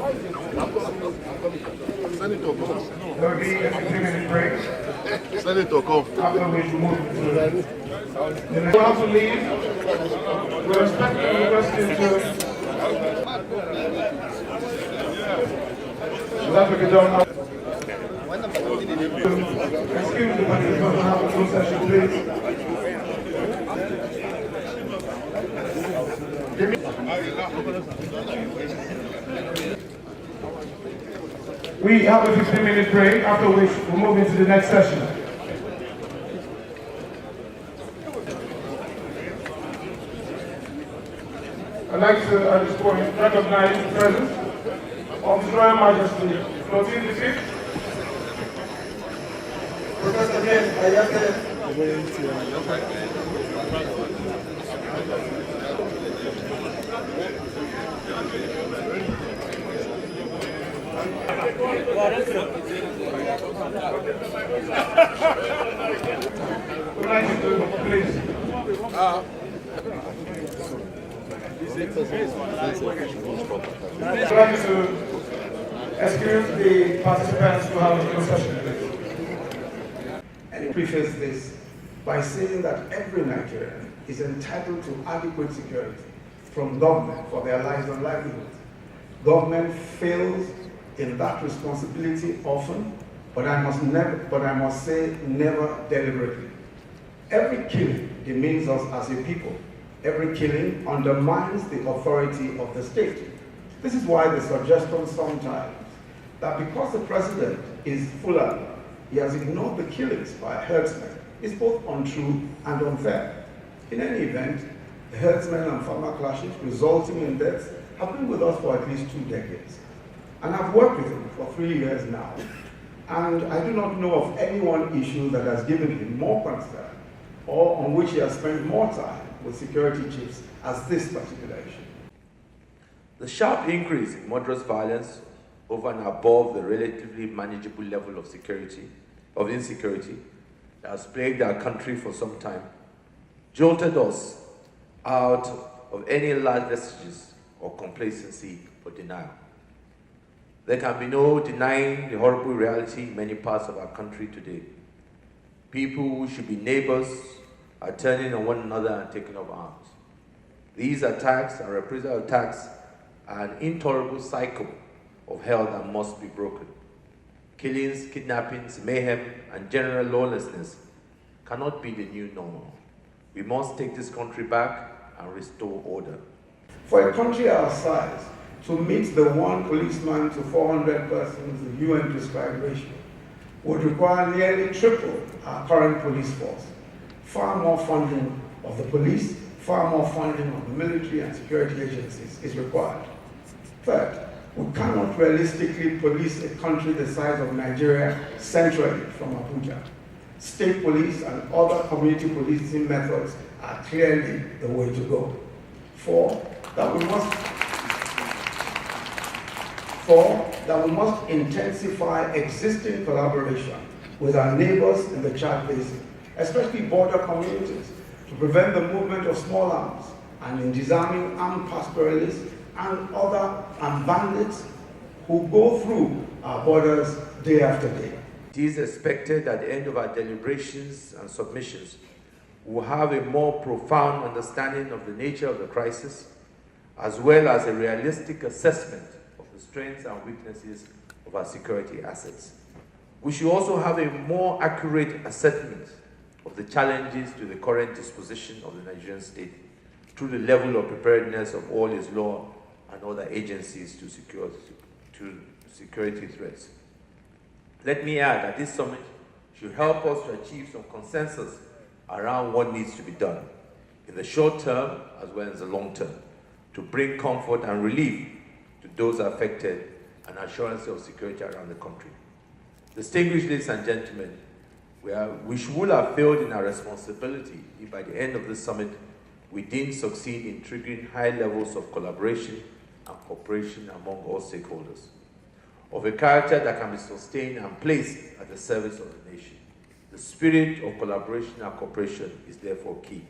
Senator, come. There will be a 15-minute break. Senator, come. After we move to the next have to leave. We respectfully request you to that will be done now. Excuse me, but we're going to have a closed session, please. We have a 15-minute break, after which we'll move into the next session. I'd like to, at this point, recognize the presence of His Royal Majesty, Clotilde V, Professor James Ayake, would like you to please. I'd like you to excuse the participants to have a discussion, please. And preface this by saying that every Nigerian is entitled to adequate security from government for their lives and livelihoods. Government fails in that responsibility often, but I must say never deliberately. Every killing demeans us as a people. Every killing undermines the authority of the state. This is why the suggestion sometimes that because the president is Fulani, he has ignored the killings by herdsmen is both untrue and unfair. In any event, the herdsmen and farmer clashes resulting in deaths have been with us for at least 2 decades. And I've worked with him for 3 years now. And I do not know of any one issue that has given him more concern or on which he has spent more time with security chiefs as this particular issue. The sharp increase in murderous violence over and above the relatively manageable level of insecurity that has plagued our country for some time jolted us out of any large vestiges of complacency or denial. There can be no denying the horrible reality in many parts of our country today. People who should be neighbors are turning on one another and taking up arms. These attacks and reprisal attacks are an intolerable cycle of hell that must be broken. Killings, kidnappings, mayhem, and general lawlessness cannot be the new normal. We must take this country back and restore order. For a country our size to meet the 1 policeman to 400 persons, the UN prescribed ratio, would require nearly triple our current police force. Far more funding of the police, far more funding of the military and security agencies is required. Third, we cannot realistically police a country the size of Nigeria centrally from Abuja. State police and other community policing methods are clearly the way to go. Four, that we must intensify existing collaboration with our neighbors in the Chad Basin, especially border communities, to prevent the movement of small arms and in disarming armed pastoralists and other bandits who go through our borders day after day. It is expected at the end of our deliberations and submissions, we will have a more profound understanding of the nature of the crisis, as well as a realistic assessment of the strengths and weaknesses of our security assets. We should also have a more accurate assessment of the challenges to the current disposition of the Nigerian state through the level of preparedness of all its law and other agencies to security threats. Let me add that this summit should help us to achieve some consensus around what needs to be done in the short term as well as the long term to bring comfort and relief to those affected and assurance of security around the country. Distinguished ladies and gentlemen, we would have failed in our responsibility if by the end of this summit we didn't succeed in triggering high levels of collaboration and cooperation among all stakeholders, of a character that can be sustained and placed at the service of the nation. The spirit of collaboration and cooperation is therefore key.